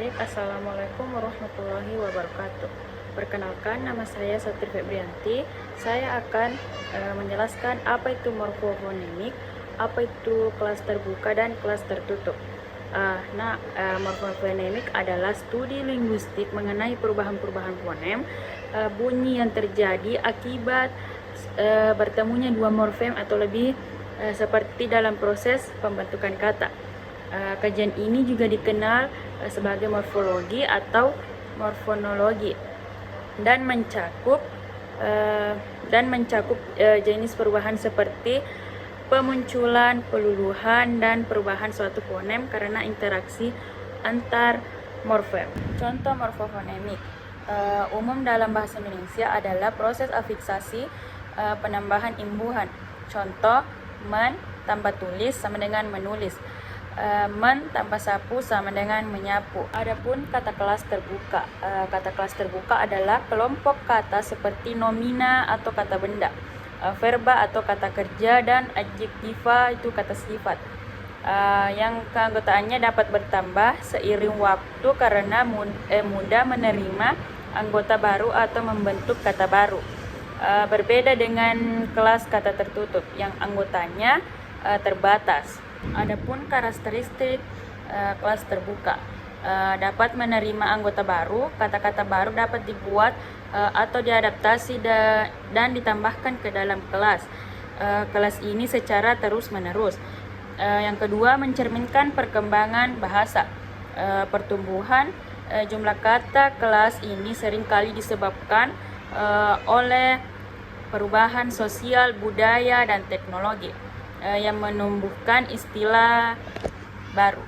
adik-adik, Assalamualaikum warahmatullahi wabarakatuh. Perkenalkan, nama saya Satri Febrianti. Saya akan menjelaskan apa itu morfofonemik, apa itu kelas terbuka dan kelas tertutup. Morfofonemik adalah studi linguistik mengenai perubahan-perubahan fonem, bunyi yang terjadi akibat bertemunya dua morfem atau lebih, seperti dalam proses pembentukan kata. Kajian ini juga dikenal sebagai morfologi atau morfonologi dan mencakup jenis perubahan seperti pemunculan, peluluhan, dan perubahan suatu fonem karena interaksi antar morfem. Contoh morfofonemik umum dalam bahasa Indonesia adalah proses afiksasi, penambahan imbuhan. Contoh, men tambah tulis sama dengan menulis. Men tambah sapu sama dengan menyapu. Adapun kata kelas terbuka. Kata kelas terbuka adalah kelompok kata seperti nomina atau kata benda, verba atau kata kerja, dan adjektiva itu kata sifat. Yang keanggotaannya dapat bertambah seiring waktu karena mudah menerima anggota baru atau membentuk kata baru. Berbeda dengan kelas kata tertutup yang anggotanya terbatas. Adapun karakteristik kelas terbuka, dapat menerima anggota baru, kata-kata baru dapat dibuat atau diadaptasi dan ditambahkan ke dalam kelas. Kelas ini secara terus-menerus. Yang kedua, mencerminkan perkembangan bahasa. Pertumbuhan jumlah kata kelas ini seringkali disebabkan oleh perubahan sosial, budaya, dan teknologi yang menumbuhkan istilah baru.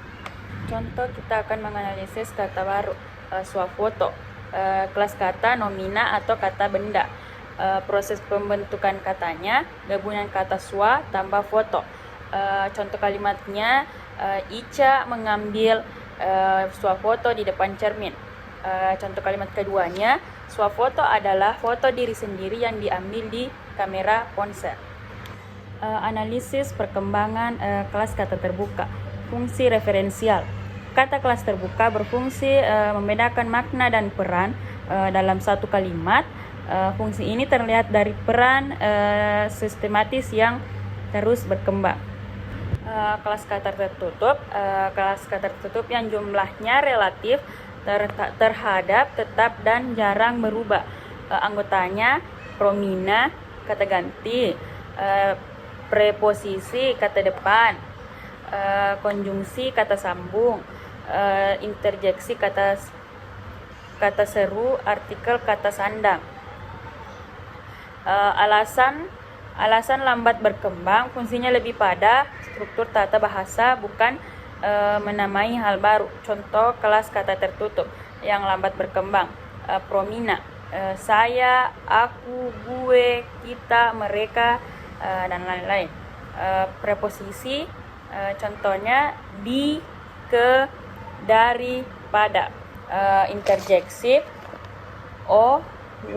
Contoh, kita akan menganalisis kata baru, swafoto, kelas kata nomina atau kata benda. Proses pembentukan katanya, gabungan kata swa tambah foto. Contoh kalimatnya, Ica mengambil swafoto di depan cermin. Contoh kalimat keduanya, swafoto adalah foto diri sendiri yang diambil di kamera ponsel. Analisis perkembangan kelas kata terbuka. Fungsi referensial. Kata kelas terbuka berfungsi membedakan makna dan peran dalam satu kalimat. Fungsi ini terlihat dari peran sistematis yang terus berkembang. Kelas kata tertutup. Kelas kata tertutup yang jumlahnya relatif terhadap, tetap, dan jarang berubah. Anggotanya promina, kata ganti, preposisi, kata depan, konjungsi, kata sambung, interjeksi, kata seru, artikel, kata sandang. Alasan lambat berkembang, fungsinya lebih pada struktur tata bahasa, bukan menamai hal baru. Contoh kelas kata tertutup yang lambat berkembang, promina, saya, aku, gue, kita, mereka, dan lain-lain. Preposisi, contohnya di, ke, dari, pada. Interjeksi, oh,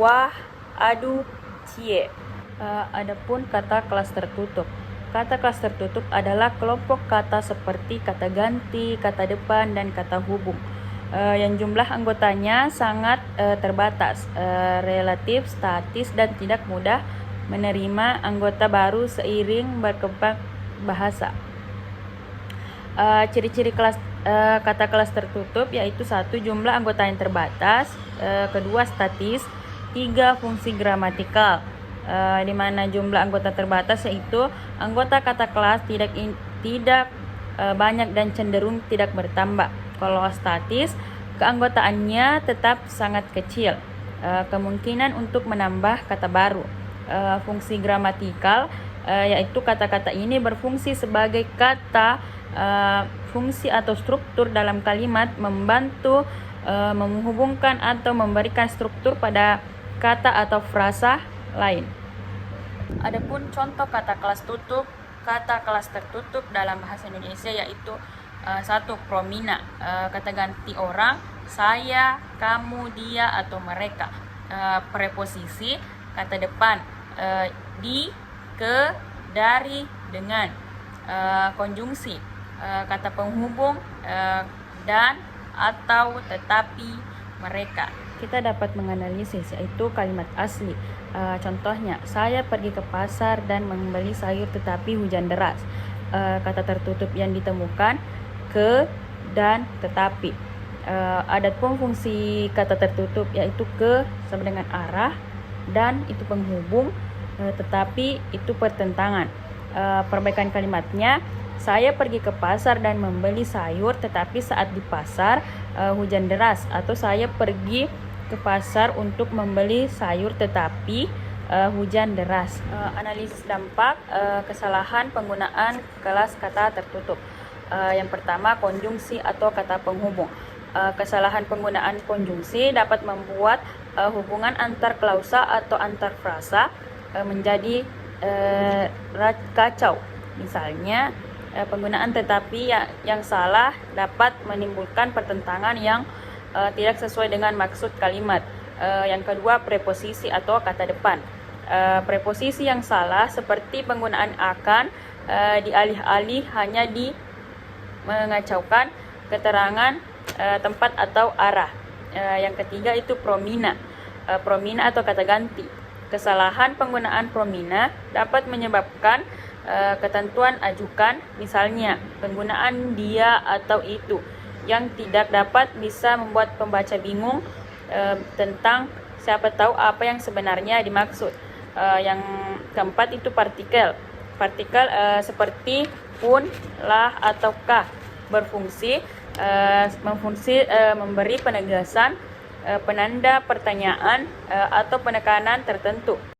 wah, adu, cie. Adapun kata kelas tertutup. Kata kelas tertutup adalah kelompok kata seperti kata ganti, kata depan, dan kata hubung, yang jumlah anggotanya sangat terbatas, relatif statis, dan tidak mudah menerima anggota baru seiring berkembang bahasa. Ciri-ciri kata kelas tertutup yaitu: 1. Jumlah anggota yang terbatas, 2. Statis, 3. Fungsi gramatikal, di mana jumlah anggota terbatas yaitu anggota kata kelas tidak banyak dan cenderung tidak bertambah. Kalau statis, keanggotaannya tetap sangat kecil, kemungkinan untuk menambah kata baru. Fungsi gramatikal, yaitu kata-kata ini berfungsi sebagai kata fungsi atau struktur dalam kalimat, membantu menghubungkan atau memberikan struktur pada kata atau frasa lain. Adapun contoh kata kelas tutup, kata kelas tertutup dalam bahasa Indonesia yaitu: 1. Promina, kata ganti orang, saya, kamu, dia, atau mereka. Preposisi, kata depan, di, ke, dari, dengan. Konjungsi, kata penghubung, dan atau tetapi mereka. Kita dapat menganalisis yaitu kalimat asli. Contohnya, saya pergi ke pasar dan membeli sayur tetapi hujan deras. Kata tertutup yang ditemukan ke dan tetapi. Adapun fungsi kata tertutup yaitu ke sama dengan arah, dan itu penghubung, tetapi itu pertentangan. Perbaikan kalimatnya, saya pergi ke pasar dan membeli sayur tetapi saat di pasar hujan deras, atau saya pergi ke pasar untuk membeli sayur tetapi hujan deras. Analisis dampak kesalahan penggunaan kelas kata tertutup. Yang pertama, konjungsi atau kata penghubung. Kesalahan penggunaan konjungsi dapat membuat hubungan antar klausa atau antar frasa menjadi kacau. Misalnya, penggunaan tetapi yang salah dapat menimbulkan pertentangan yang tidak sesuai dengan maksud kalimat. Yang kedua, preposisi atau kata depan. Preposisi yang salah seperti penggunaan akan dialih-alih hanya mengacaukan keterangan tempat atau arah. Yang ketiga itu promina. Promina atau kata ganti. Kesalahan penggunaan promina dapat menyebabkan ketentuan ajukan, misalnya penggunaan dia atau itu, yang tidak dapat bisa membuat pembaca bingung tentang siapa tahu apa yang sebenarnya dimaksud. Yang keempat itu partikel. Partikel seperti pun, lah, atau kah berfungsi memberi penegasan, penanda pertanyaan atau penekanan tertentu.